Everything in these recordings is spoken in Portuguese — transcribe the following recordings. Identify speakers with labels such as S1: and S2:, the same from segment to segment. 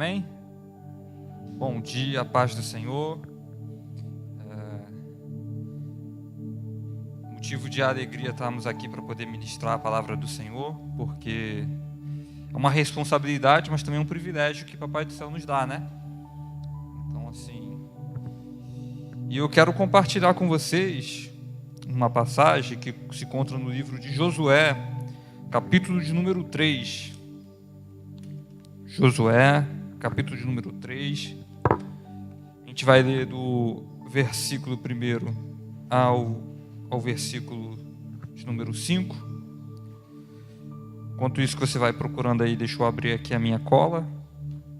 S1: Amém? Bom dia, paz do Senhor. Motivo de alegria estarmos aqui para poder ministrar a palavra do Senhor, porque é uma responsabilidade, mas também é um privilégio que Papai do Céu nos dá, né? Então, assim... E eu quero compartilhar com vocês uma passagem que se encontra no livro de Josué, capítulo de número 3. Josué, capítulo de número 3. A gente vai ler do versículo 1 ao versículo de número 5. Enquanto isso que você vai procurando aí, deixa eu abrir aqui a minha cola,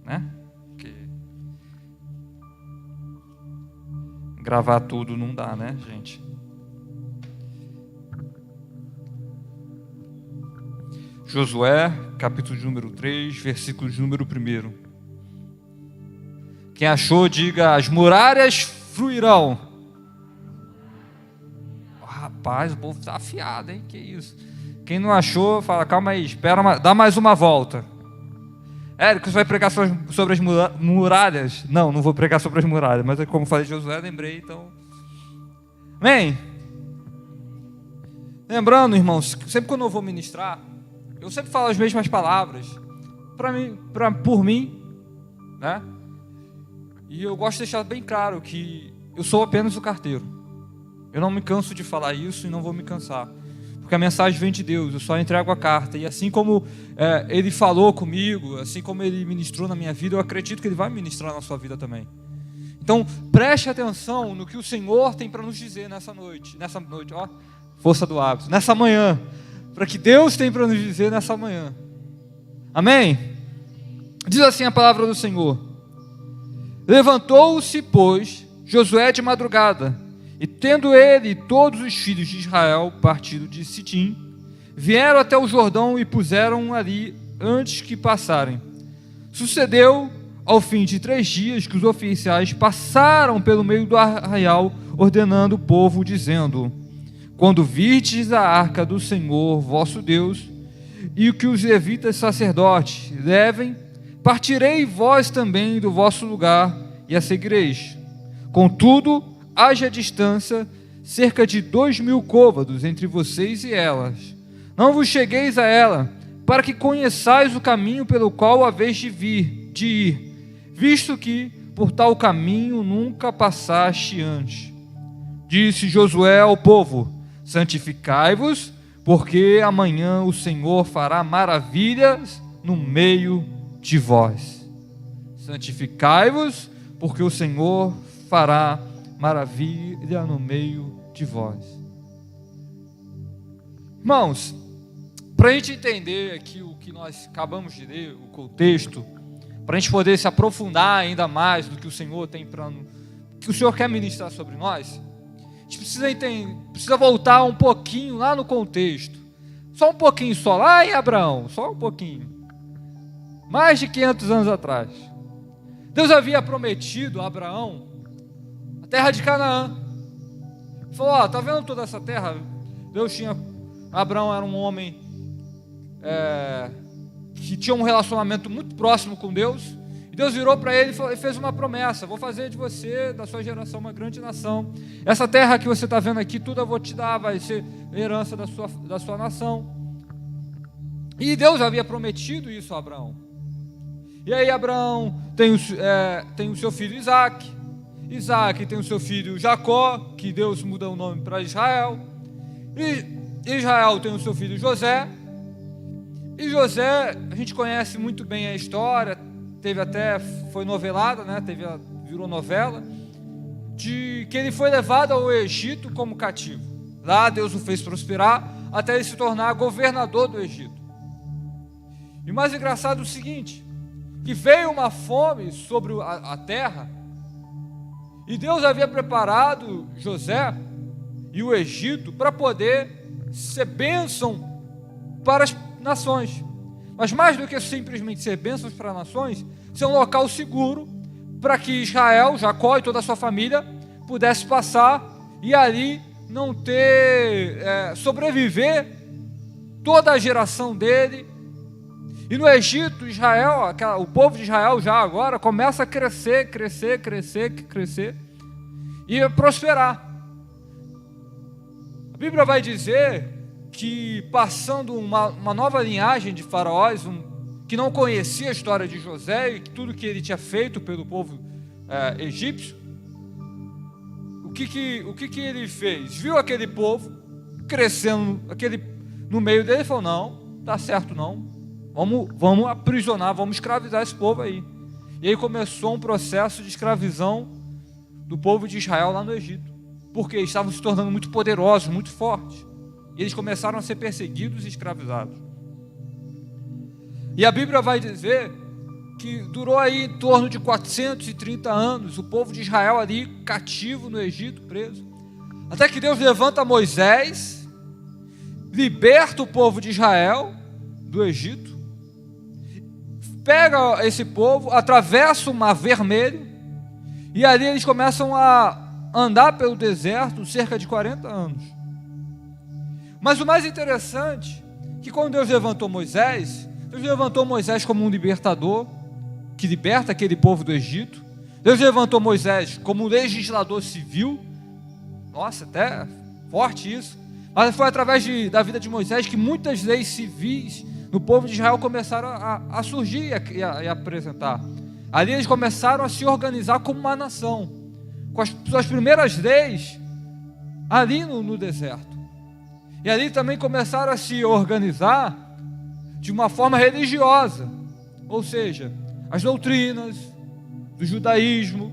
S1: né? Porque gravar tudo não dá, né, gente? Josué, capítulo de número 3, versículo de número 1. Quem achou, diga: as muralhas fluirão. Rapaz, o povo está afiado, hein? Que isso? Quem não achou, fala: calma aí, espera, dá mais uma volta. Érico, você vai pregar sobre as muralhas? Não vou pregar sobre as muralhas, mas como falei de Josué, lembrei, então... Amém? Lembrando, irmãos, sempre quando eu vou ministrar, eu sempre falo as mesmas palavras, por mim, né? E eu gosto de deixar bem claro que eu sou apenas o carteiro. Eu não me canso de falar isso e não vou me cansar, porque a mensagem vem de Deus, eu só entrego a carta. E assim como Ele falou comigo, assim como Ele ministrou na minha vida, eu acredito que Ele vai ministrar na sua vida também. Então, preste atenção no que o Senhor tem para nos dizer nessa noite, ó, força do hábito, nessa manhã, para que Deus tem para nos dizer nessa manhã. Amém? Diz assim a palavra do Senhor: levantou-se, pois, Josué de madrugada, e tendo ele e todos os filhos de Israel partido de Sitim, vieram até o Jordão e puseram ali antes que passarem. Sucedeu, ao fim de 3 dias, que os oficiais passaram pelo meio do arraial, ordenando o povo, dizendo: quando virdes a arca do Senhor vosso Deus, e o que os levitas sacerdotes levem, partirei vós também do vosso lugar e a seguireis. Contudo, haja distância cerca de 2.000 côvados entre vocês e elas. Não vos chegueis a ela, para que conheçais o caminho pelo qual haveis de ir, visto que por tal caminho nunca passaste antes. Disse Josué ao povo: santificai-vos, porque amanhã o Senhor fará maravilhas no meio de vós. Santificai-vos, porque o Senhor fará maravilha no meio de vós. Irmãos, para a gente entender aqui o que nós acabamos de ler, o contexto, para a gente poder se aprofundar ainda mais do que o Senhor tem que o Senhor quer ministrar sobre nós, a gente precisa voltar um pouquinho lá no contexto, só um pouquinho, só lá em Abraão, só um pouquinho, mais de 500 anos atrás. Deus havia prometido a Abraão a terra de Canaã. Ele falou: tá vendo toda essa terra? Abraão era um homem que tinha um relacionamento muito próximo com Deus, e Deus virou para ele e fez uma promessa: vou fazer de você, da sua geração, uma grande nação. Essa terra que você está vendo aqui, tudo eu vou te dar, vai ser herança da sua nação. E Deus havia prometido isso a Abraão. E aí Abraão tem o seu filho Isaac tem o seu filho Jacó, que Deus muda o nome para Israel, e Israel tem o seu filho José, e José, a gente conhece muito bem a história, foi novelada, né? Virou novela, de que ele foi levado ao Egito como cativo. Lá Deus o fez prosperar, até ele se tornar governador do Egito. E o mais engraçado é o seguinte, que veio uma fome sobre a terra, e Deus havia preparado José e o Egito para poder ser bênção para as nações. Mas mais do que simplesmente ser bênçãos para as nações, ser um local seguro para que Israel, Jacó e toda a sua família pudesse passar e ali não sobreviver toda a geração dele E no Egito, Israel, o povo de Israel já agora começa a crescer e a prosperar. A Bíblia vai dizer que, passando uma nova linhagem de faraós, que não conhecia a história de José e tudo que ele tinha feito pelo povo egípcio, o que ele fez? Viu aquele povo crescendo no meio dele e falou: não, tá certo não, vamos aprisionar, vamos escravizar esse povo aí. E aí começou um processo de escravidão do povo de Israel lá no Egito, porque eles estavam se tornando muito poderosos, muito fortes, e eles começaram a ser perseguidos e escravizados. E a Bíblia vai dizer que durou aí em torno de 430 anos, o povo de Israel ali cativo no Egito, preso, até que Deus levanta Moisés, liberta o povo de Israel do Egito, pega esse povo, atravessa o Mar Vermelho, e ali eles começam a andar pelo deserto cerca de 40 anos. Mas o mais interessante é que quando Deus levantou Moisés como um libertador, que liberta aquele povo do Egito. Deus levantou Moisés como um legislador civil. Nossa, até forte isso. Mas foi através da vida de Moisés que muitas leis civis no povo de Israel começaram a surgir e a apresentar. Ali eles começaram a se organizar como uma nação, com as suas primeiras leis ali no deserto. E ali também começaram a se organizar de uma forma religiosa, ou seja, as doutrinas do judaísmo,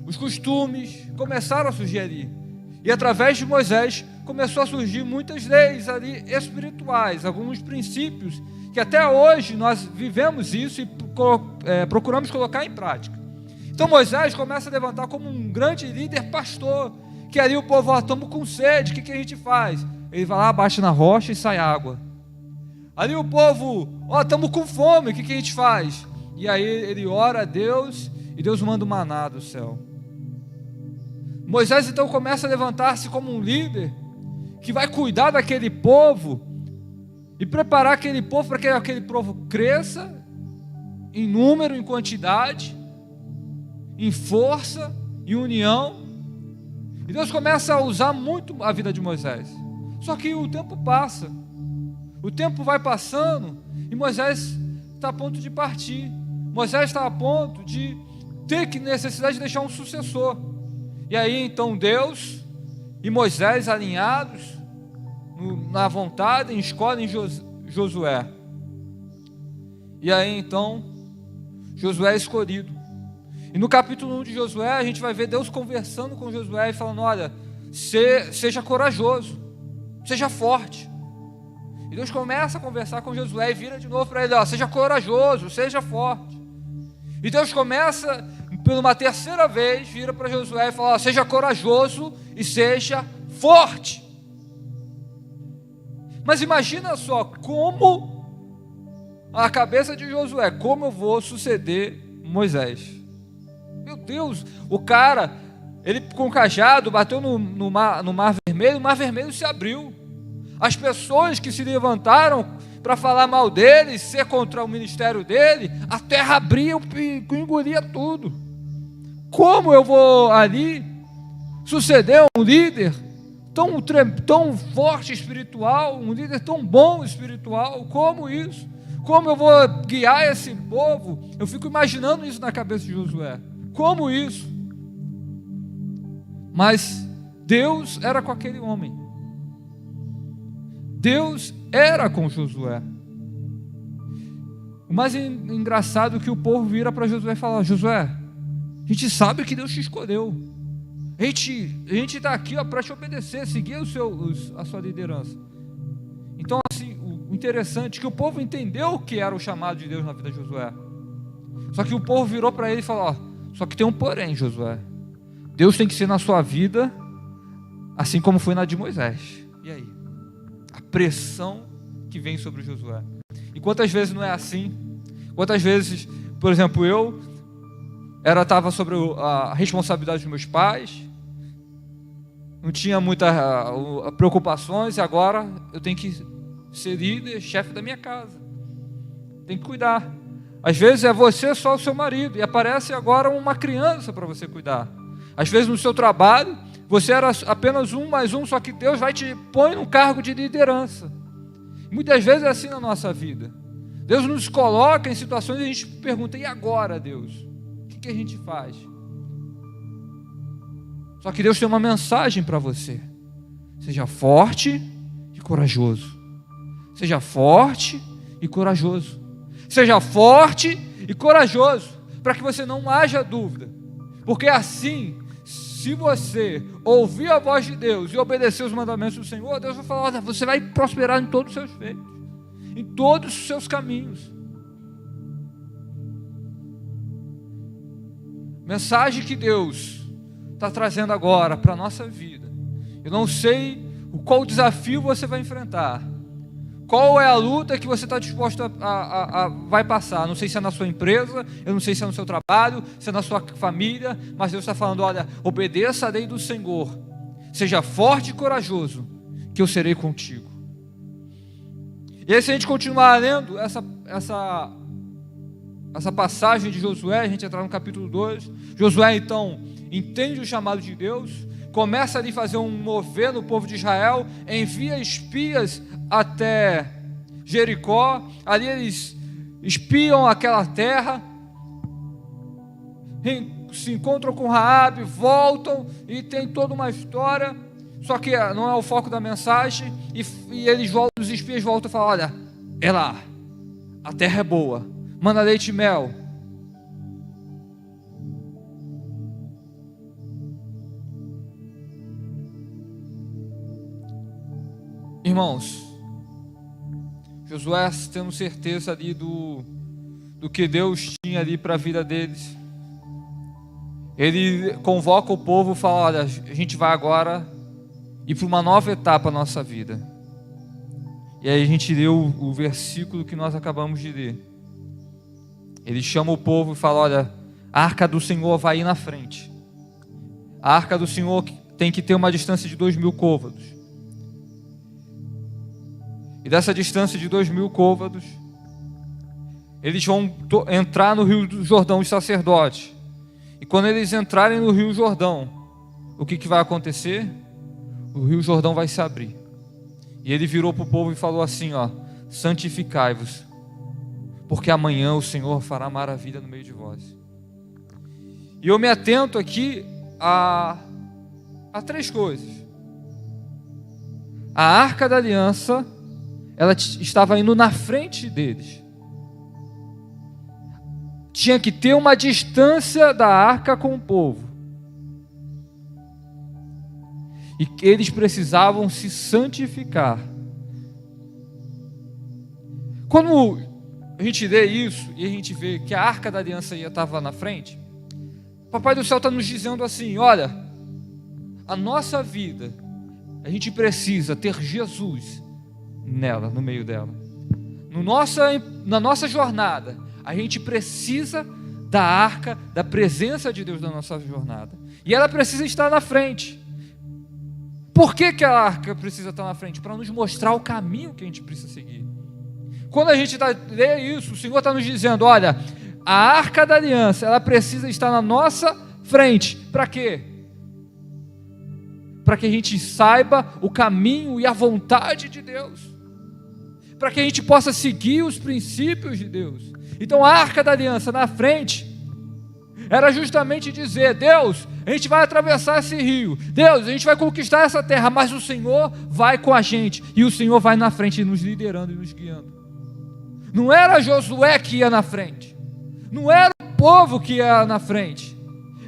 S1: os costumes começaram a surgir ali. E através de Moisés começou a surgir muitas leis ali espirituais, alguns princípios que até hoje nós vivemos isso e procuramos colocar em prática. Então Moisés começa a levantar como um grande líder pastor, que ali o povo: estamos com sede, o que a gente faz? Ele vai lá, bate na rocha e sai água. Ali o povo: estamos com fome, o que a gente faz? E aí ele ora a Deus, e Deus manda o maná do céu. Moisés então começa a levantar-se como um líder, que vai cuidar daquele povo, e preparar aquele povo para que aquele povo cresça, em número, em quantidade, em força, em união. E Deus começa a usar muito a vida de Moisés. Só que o tempo passa, o tempo vai passando, e Moisés está a ponto de partir. Moisés está a ponto de ter necessidade de deixar um sucessor. E aí então Deus e Moisés, alinhados na vontade, escolhem Josué. E aí então Josué é escolhido. E no capítulo 1 de Josué a gente vai ver Deus conversando com Josué e falando: olha, seja corajoso, seja forte. E Deus começa a conversar com Josué e vira de novo para ele: seja corajoso, seja forte. E Deus começa, por uma terceira vez, vira para Josué e fala: seja corajoso e seja forte. Mas imagina só como a cabeça de Josué: como eu vou suceder Moisés? Meu Deus, o cara, ele com o cajado bateu no mar Vermelho, o Mar Vermelho se abriu. As pessoas que se levantaram para falar mal dele, ser contra o ministério dele, a terra abria e engolia tudo. Como eu vou ali suceder um líder tão forte espiritual, um líder tão bom espiritual? Como isso? Como eu vou guiar esse povo? Eu fico imaginando isso na cabeça de Josué. Como isso? Mas Deus era com aquele homem. Deus era com Josué. O mais engraçado é que o povo vira para Josué e fala: Josué, a gente sabe que Deus te escolheu. A gente está aqui para te obedecer, seguir a sua liderança. Então, assim, o interessante é que o povo entendeu o que era o chamado de Deus na vida de Josué. Só que o povo virou para ele e falou: só que tem um porém, Josué. Deus tem que ser na sua vida assim como foi na de Moisés. E aí? A pressão que vem sobre Josué. E quantas vezes não é assim? Quantas vezes, por exemplo, eu estava sobre a responsabilidade dos meus pais, não tinha muitas preocupações, e agora eu tenho que ser líder, chefe da minha casa. tem que cuidar. Às vezes é você só o seu marido, e aparece agora uma criança para você cuidar. Às vezes no seu trabalho, você era apenas um mais um, só que Deus vai te põe num cargo de liderança. Muitas vezes é assim na nossa vida. Deus nos coloca em situações e a gente pergunta, e agora, Deus? O que a gente faz? Só que Deus tem uma mensagem para você. Seja forte e corajoso. Seja forte e corajoso. Seja forte e corajoso, para que você não haja dúvida. Porque assim, se você ouvir a voz de Deus e obedecer os mandamentos do Senhor, Deus vai falar, olha, você vai prosperar em todos os seus feitos, em todos os seus caminhos. Mensagem que Deus está trazendo agora para a nossa vida. Eu não sei qual desafio você vai enfrentar, qual é a luta que você está disposto vai passar. Não sei se é na sua empresa, eu não sei se é no seu trabalho, se é na sua família, mas Deus está falando, olha, obedeça a lei do Senhor, seja forte e corajoso, que eu serei contigo. E aí, se a gente continuar lendo essa passagem de Josué, a gente entrar no capítulo 2, Josué então entende o chamado de Deus, começa ali a fazer um mover no povo de Israel, envia espias até Jericó, ali eles espiam aquela terra, se encontram com Raabe, voltam e tem toda uma história, só que não é o foco da mensagem, e eles voltam, os espias voltam e falam, olha, é lá, a terra é boa, manda leite e mel. Irmãos, Josué tendo certeza ali do que Deus tinha ali para a vida deles, ele convoca o povo e fala, olha, a gente vai agora ir para uma nova etapa na nossa vida. E aí a gente leu o versículo que nós acabamos de ler. Ele chama o povo e fala, olha, a arca do Senhor vai ir na frente. A arca do Senhor tem que ter uma distância de 2.000 côvados. E dessa distância de 2.000 côvados, eles vão entrar no Rio do Jordão, os sacerdotes. E quando eles entrarem no Rio Jordão, o que vai acontecer? O Rio Jordão vai se abrir. E ele virou para o povo e falou assim, ó, santificai-vos, porque amanhã o Senhor fará maravilha no meio de vós. E eu me atento aqui a 3 coisas. A arca da aliança, ela estava indo na frente deles. Tinha que ter uma distância da arca com o povo. E eles precisavam se santificar. Quando a gente lê isso e a gente vê que a arca da aliança estava na frente, o Papai do Céu está nos dizendo assim, olha, a nossa vida, a gente precisa ter Jesus nela, no meio dela. Na nossa jornada, a gente precisa da arca, da presença de Deus na nossa jornada. E ela precisa estar na frente. Por que a arca precisa estar na frente? Para nos mostrar o caminho que a gente precisa seguir. Quando a gente lê isso, o Senhor está nos dizendo, olha, a arca da aliança, ela precisa estar na nossa frente. Para quê? Para que a gente saiba o caminho e a vontade de Deus. Para que a gente possa seguir os princípios de Deus. Então a arca da aliança na frente era justamente dizer, Deus, a gente vai atravessar esse rio, Deus, a gente vai conquistar essa terra, mas o Senhor vai com a gente, e o Senhor vai na frente nos liderando e nos guiando. Não era Josué que ia na frente, não era o povo que ia na frente,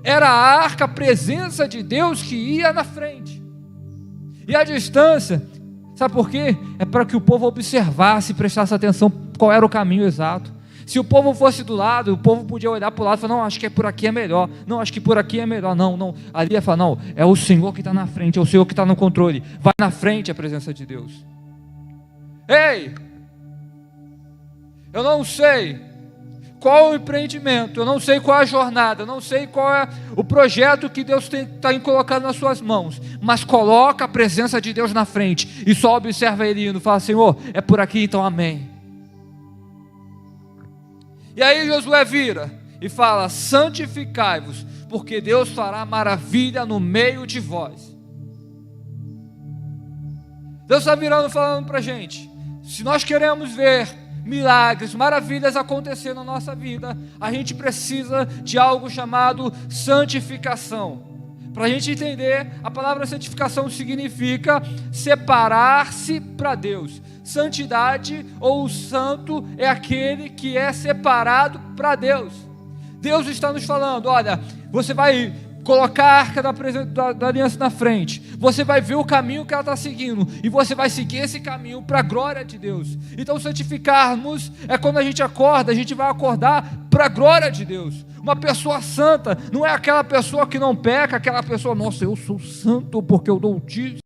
S1: era a arca, a presença de Deus que ia na frente. E a distância, sabe por quê? É para que o povo observasse, prestasse atenção qual era o caminho exato. Se o povo fosse do lado, o povo podia olhar para o lado e falar, não, acho que por aqui é melhor, não, acho que por aqui é melhor, não, ali ia falar, não, é o Senhor que está na frente, é o Senhor que está no controle, vai na frente a presença de Deus. Ei, eu não sei qual é o empreendimento, eu não sei qual é a jornada, eu não sei qual é o projeto que Deus está colocando nas suas mãos, mas coloca a presença de Deus na frente, e só observa Ele indo, fala, Senhor, é por aqui, então amém. E aí Josué vira e fala: santificai-vos, porque Deus fará maravilha no meio de vós. Deus está virando e falando para a gente: se nós queremos ver milagres, maravilhas acontecer na nossa vida, a gente precisa de algo chamado santificação. Para a gente entender, a palavra santificação significa separar-se para Deus. Santidade ou o santo é aquele que é separado para Deus. Deus está nos falando: olha, você vai colocar a arca da aliança na frente, você vai ver o caminho que ela está seguindo, e você vai seguir esse caminho para a glória de Deus. Então santificarmos é quando a gente acorda, a gente vai acordar para a glória de Deus. Uma pessoa santa não é aquela pessoa que não peca, aquela pessoa: nossa, eu sou santo porque eu dou o dízimo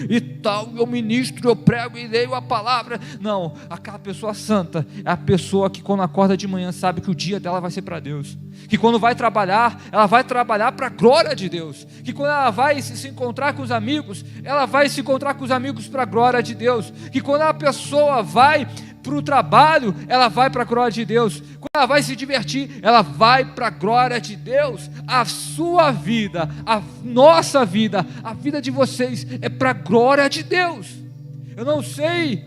S1: e tal, eu ministro, eu prego e leio a palavra. Não, aquela pessoa santa é a pessoa que quando acorda de manhã sabe que o dia dela vai ser para Deus, que quando vai trabalhar, ela vai trabalhar para a glória de Deus, que quando ela vai se encontrar com os amigos, ela vai se encontrar com os amigos para a glória de Deus, que quando a pessoa vai para o trabalho, ela vai para a glória de Deus, quando ela vai se divertir, ela vai para a glória de Deus. A sua vida, a nossa vida, a vida de vocês é para a glória de Deus. Eu não sei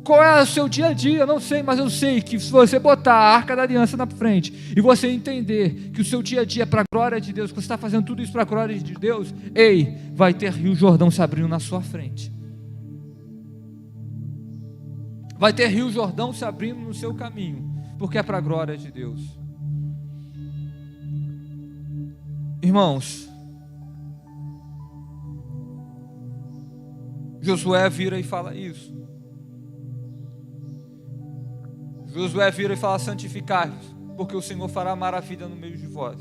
S1: qual é o seu dia a dia, eu não sei, mas eu sei que se você botar a arca da aliança na frente, e você entender que o seu dia a dia é para a glória de Deus, que você está fazendo tudo isso para a glória de Deus, ei, vai ter Rio Jordão se abrindo na sua frente. Vai ter Rio Jordão se abrindo no seu caminho, porque é para a glória de Deus. Irmãos, Josué vira e fala isso. Josué vira e fala: santificai-vos, porque o Senhor fará maravilha no meio de vós.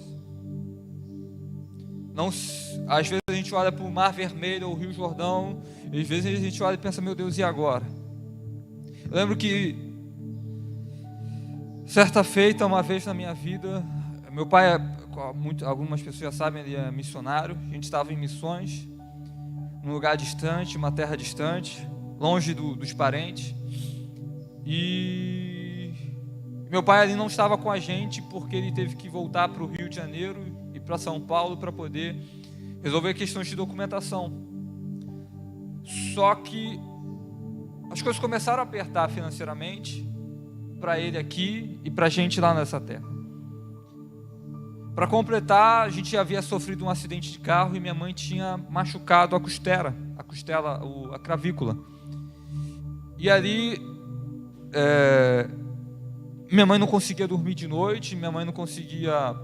S1: Não, às vezes a gente olha para o Mar Vermelho ou o Rio Jordão, e às vezes a gente olha e pensa: meu Deus, e agora? Eu lembro que certa feita, uma vez na minha vida, meu pai, algumas pessoas já sabem, ele é missionário. A gente estava em missões, num lugar distante, uma terra distante, longe dos parentes. E meu pai ali não estava com a gente porque ele teve que voltar para o Rio de Janeiro e para São Paulo para poder resolver questões de documentação. Só que as coisas começaram a apertar financeiramente para ele aqui e para a gente lá nessa terra. Para completar, a gente havia sofrido um acidente de carro e minha mãe tinha machucado a costela, a clavícula. E ali, minha mãe não conseguia dormir de noite, minha mãe não conseguia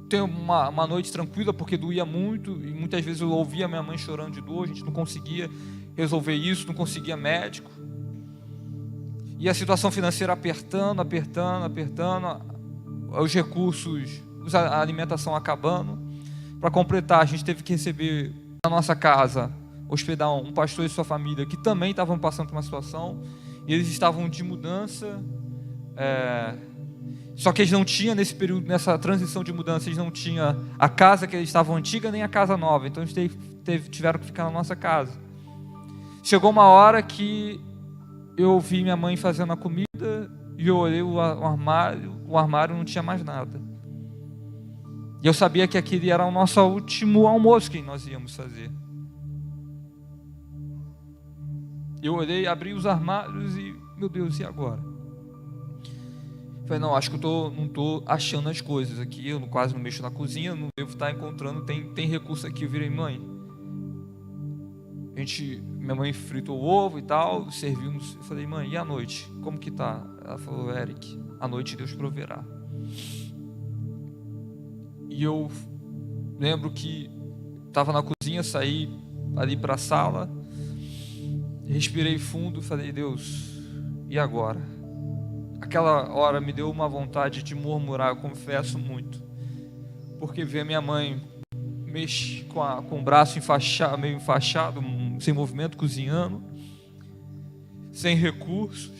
S1: ter uma noite tranquila porque doía muito, e muitas vezes eu ouvia minha mãe chorando de dor. A gente não conseguia resolver isso, não conseguia médico, e a situação financeira apertando, os recursos, a alimentação acabando. Para completar, a gente teve que receber na nossa casa, hospedar um pastor e sua família que também estavam passando por uma situação, e eles estavam de mudança, só que eles não tinham nesse período, nessa transição de mudança, eles não tinham a casa que eles estavam antiga, nem a casa nova. Então eles tiveram que ficar na nossa casa. Chegou uma hora que eu ouvi minha mãe fazendo a comida e eu olhei o armário não tinha mais nada. E eu sabia que aquele era o nosso último almoço que nós íamos fazer. Eu olhei, abri os armários e, meu Deus, e agora? Falei: não, acho que eu não estou achando as coisas aqui, eu quase não mexo na cozinha, não devo estar encontrando, tem recurso aqui. Eu virei: mãe, minha mãe fritou o ovo e tal, servimos. Eu falei: mãe, e a noite? Como que tá? Ela falou: Eric, a noite Deus proverá. E eu lembro que estava na cozinha, saí ali para a sala, respirei fundo, falei: Deus, e agora? Aquela hora me deu uma vontade de murmurar, eu confesso muito, porque ver minha mãe com o braço meio enfaixado, sem movimento, cozinhando, sem recursos,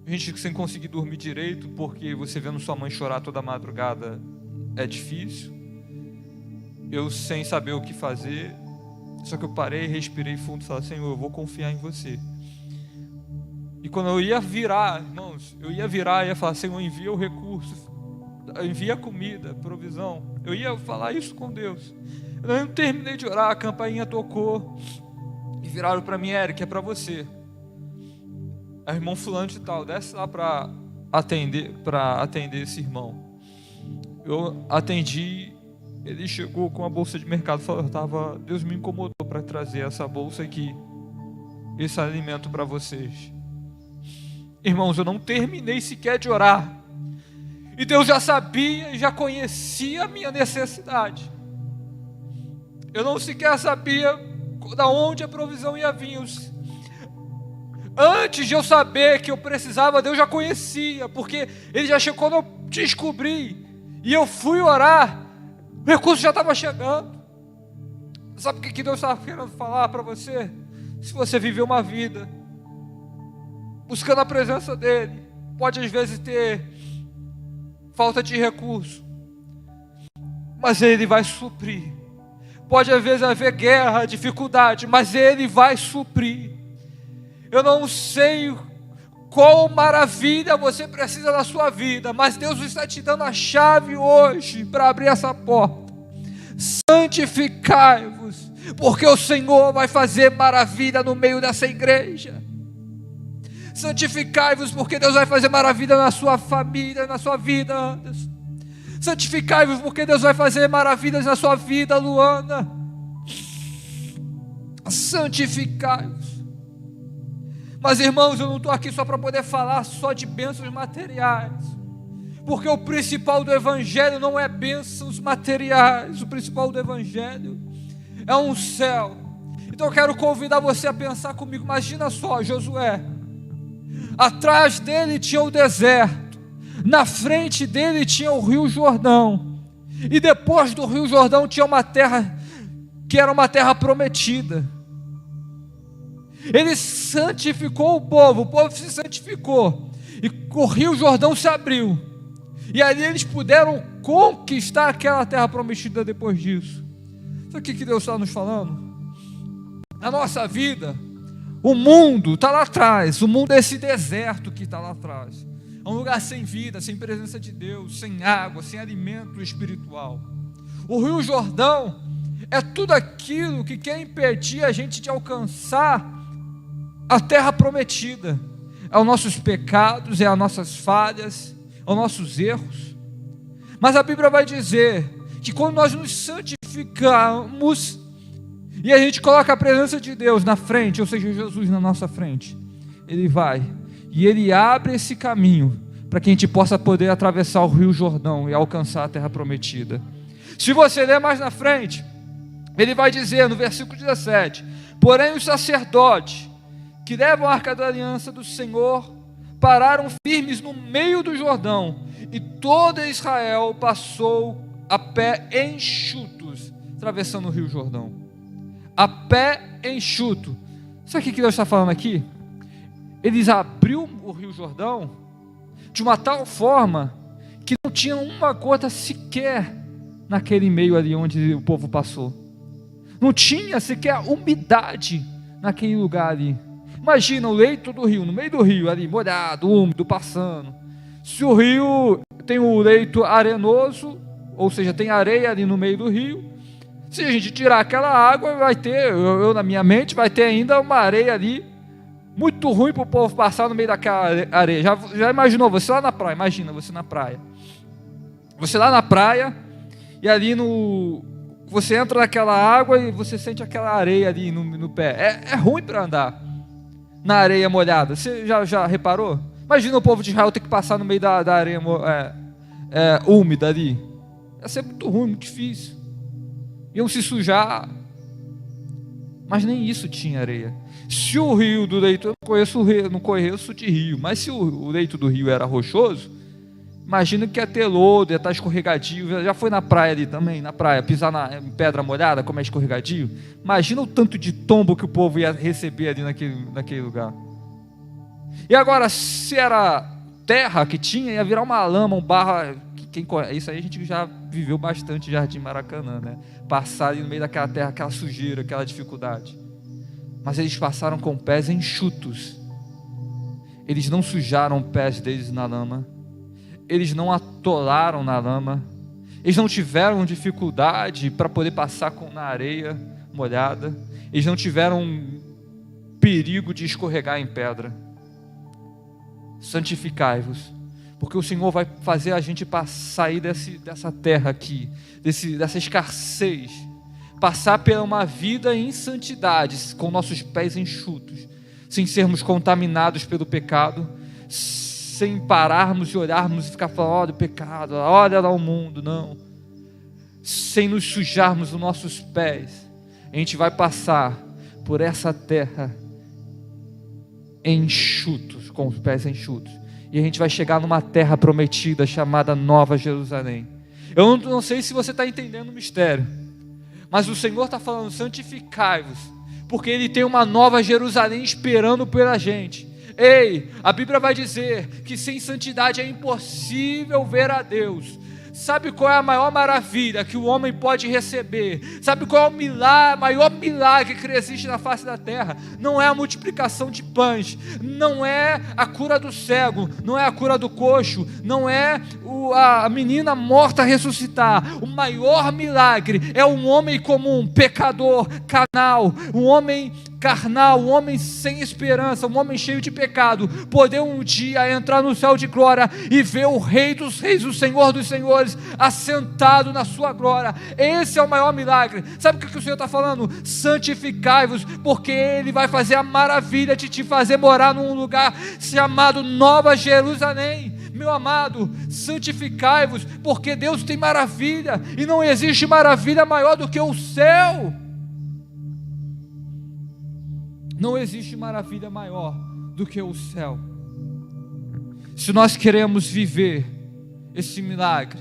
S1: a gente sem conseguir dormir direito, porque você vendo sua mãe chorar toda madrugada é difícil. Eu sem saber o que fazer, só que eu parei, respirei fundo e falei: Senhor, eu vou confiar em você. E quando eu ia virar, irmãos, ia falar: Senhor, envia o recurso, envia comida, provisão. Eu ia falar isso com Deus. Eu não terminei de orar, a campainha tocou e viraram para mim: Eric, é para você. É o irmão fulano de tal, desce lá para atender esse irmão. Eu atendi, ele chegou com a bolsa de mercado, falou: Deus me incomodou para trazer essa bolsa aqui, esse alimento para vocês. Irmãos, eu não terminei sequer de orar, e Deus já sabia e já conhecia a minha necessidade. Eu não sequer sabia da onde a provisão ia vir. Antes de eu saber que eu precisava, Deus já conhecia, porque Ele já chegou. Quando eu descobri e eu fui orar, o recurso já estava chegando. Sabe o que Deus estava querendo falar para você? Se você viver uma vida buscando a presença dEle, pode às vezes ter falta de recurso, mas Ele vai suprir. Pode às vezes haver guerra, dificuldade, mas Ele vai suprir. Eu não sei qual maravilha você precisa na sua vida, mas Deus está te dando a chave hoje para abrir essa porta. Santificai-vos, porque o Senhor vai fazer maravilha no meio dessa igreja. Santificai-vos, porque Deus vai fazer maravilha na sua família, na sua vida, Anderson. Santificai-vos, porque Deus vai fazer maravilhas na sua vida, Luana. Santificai-vos. Mas, irmãos, eu não estou aqui só para poder falar só de bênçãos materiais, porque o principal do Evangelho não é bênçãos materiais. O principal do Evangelho é um céu. Então eu quero convidar você a pensar comigo. Imagina só, Josué, atrás dele tinha o deserto, na frente dele tinha o Rio Jordão, e depois do Rio Jordão tinha uma terra que era uma terra prometida. Ele santificou o povo se santificou, e o Rio Jordão se abriu, e ali eles puderam conquistar aquela terra prometida depois disso. Sabe o que Deus está nos falando? A nossa vida, o mundo está lá atrás. O mundo é esse deserto que está lá atrás. É um lugar sem vida, sem presença de Deus, sem água, sem alimento espiritual. O Rio Jordão é tudo aquilo que quer impedir a gente de alcançar a terra prometida. É os nossos pecados, é as nossas falhas, é os nossos erros. Mas a Bíblia vai dizer que quando nós nos santificamos e a gente coloca a presença de Deus na frente, ou seja, Jesus na nossa frente, Ele vai e Ele abre esse caminho para que a gente possa poder atravessar o Rio Jordão e alcançar a terra prometida. Se você ler mais na frente, Ele vai dizer no versículo 17: porém os sacerdotes que levam a arca da aliança do Senhor pararam firmes no meio do Jordão, e todo Israel passou a pé enxutos, atravessando o Rio Jordão. A pé enxuto. Sabe o que Deus está falando aqui? Eles abriu o Rio Jordão de uma tal forma que não tinha uma gota sequer naquele meio ali onde o povo passou. Não tinha sequer umidade naquele lugar ali. Imagina o leito do rio, no meio do rio ali, molhado, úmido, passando. Se o rio tem o leito arenoso, ou seja, tem areia ali no meio do rio, se a gente tirar aquela água, vai ter, eu na minha mente, vai ter ainda uma areia ali, muito ruim para o povo passar no meio daquela areia. Já imaginou, você lá na praia, imagina você na praia. Você lá na praia, e ali você entra naquela água e você sente aquela areia ali no pé. É ruim para andar na areia molhada. Você já reparou? Imagina o povo de Israel ter que passar no meio da areia úmida ali. Ia ser muito ruim, muito difícil. Iam se sujar. Mas nem isso tinha areia. Se o rio do leito, eu não conheço de rio, mas se o leito do rio era rochoso, imagina que ia ter lodo, ia estar escorregadio. Já foi na praia ali também, na praia, pisar em pedra molhada, como é escorregadio. Imagina o tanto de tombo que o povo ia receber ali naquele lugar. E agora, se era terra que tinha, ia virar uma lama, um barro. Isso aí a gente já viveu bastante em Jardim Maracanã, né? Passar ali no meio daquela terra, aquela sujeira, aquela dificuldade. Mas eles passaram com pés enxutos. eles não sujaram os pés deles na lama, eles não atolaram na lama, eles não tiveram dificuldade para poder passar na areia molhada, eles não tiveram perigo de escorregar em pedra. Santificai-vos, porque o Senhor vai fazer a gente sair dessa terra aqui, dessa escassez, passar por uma vida em santidade, com nossos pés enxutos, sem sermos contaminados pelo pecado, sem pararmos e olharmos e ficar falando, olha o pecado, olha lá o mundo, não, sem nos sujarmos os nossos pés. A gente vai passar por essa terra enxutos, com os pés enxutos, e a gente vai chegar numa terra prometida chamada Nova Jerusalém. Eu não sei se você está entendendo o mistério, mas o Senhor está falando, santificai-vos, porque Ele tem uma Nova Jerusalém esperando pela gente. Ei, a Bíblia vai dizer que sem santidade é impossível ver a Deus. Sabe qual é a maior maravilha que o homem pode receber? Sabe qual é o maior milagre que existe na face da terra? Não é a multiplicação de pães, não é a cura do cego, não é a cura do coxo, não é a menina morta ressuscitar. O maior milagre é um homem comum, pecador, carnal, um homem carnal, um homem sem esperança, um homem cheio de pecado, poder um dia entrar no céu de glória e ver o Rei dos Reis, o Senhor dos Senhores, assentado na sua glória. Esse é o maior milagre. Sabe o que o Senhor está falando? Santificai-vos, porque Ele vai fazer a maravilha de te fazer morar num lugar chamado Nova Jerusalém. Meu amado, santificai-vos, porque Deus tem maravilha, e não existe maravilha maior do que o céu. Não existe maravilha maior do que o céu. Se nós queremos viver esse milagre,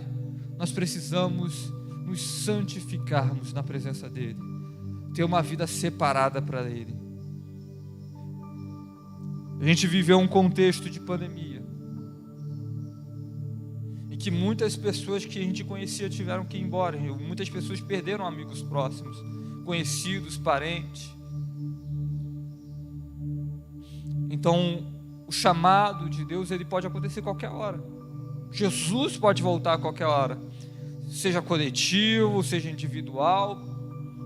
S1: nós precisamos nos santificarmos na presença dEle, ter uma vida separada para Ele. A gente viveu um contexto de pandemia, em que muitas pessoas que a gente conhecia tiveram que ir embora, muitas pessoas perderam amigos próximos, conhecidos, parentes. Então, o chamado de Deus, ele pode acontecer a qualquer hora. Jesus pode voltar a qualquer hora, seja coletivo, seja individual,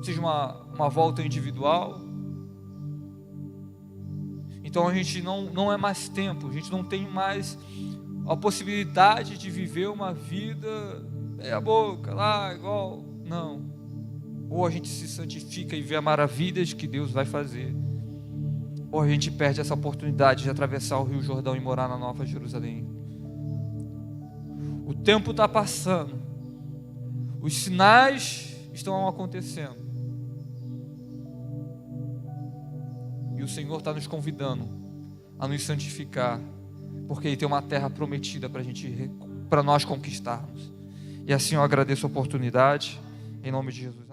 S1: seja uma volta individual. Então a gente não é mais tempo, a gente não tem mais a possibilidade de viver uma vida meia boca, lá, igual, não. Ou a gente se santifica e vê as maravilhas que Deus vai fazer, ou a gente perde essa oportunidade de atravessar o Rio Jordão e morar na Nova Jerusalém. O tempo está passando, os sinais estão acontecendo, e o Senhor está nos convidando a nos santificar, porque Ele tem uma terra prometida para nós conquistarmos. E assim eu agradeço a oportunidade, em nome de Jesus.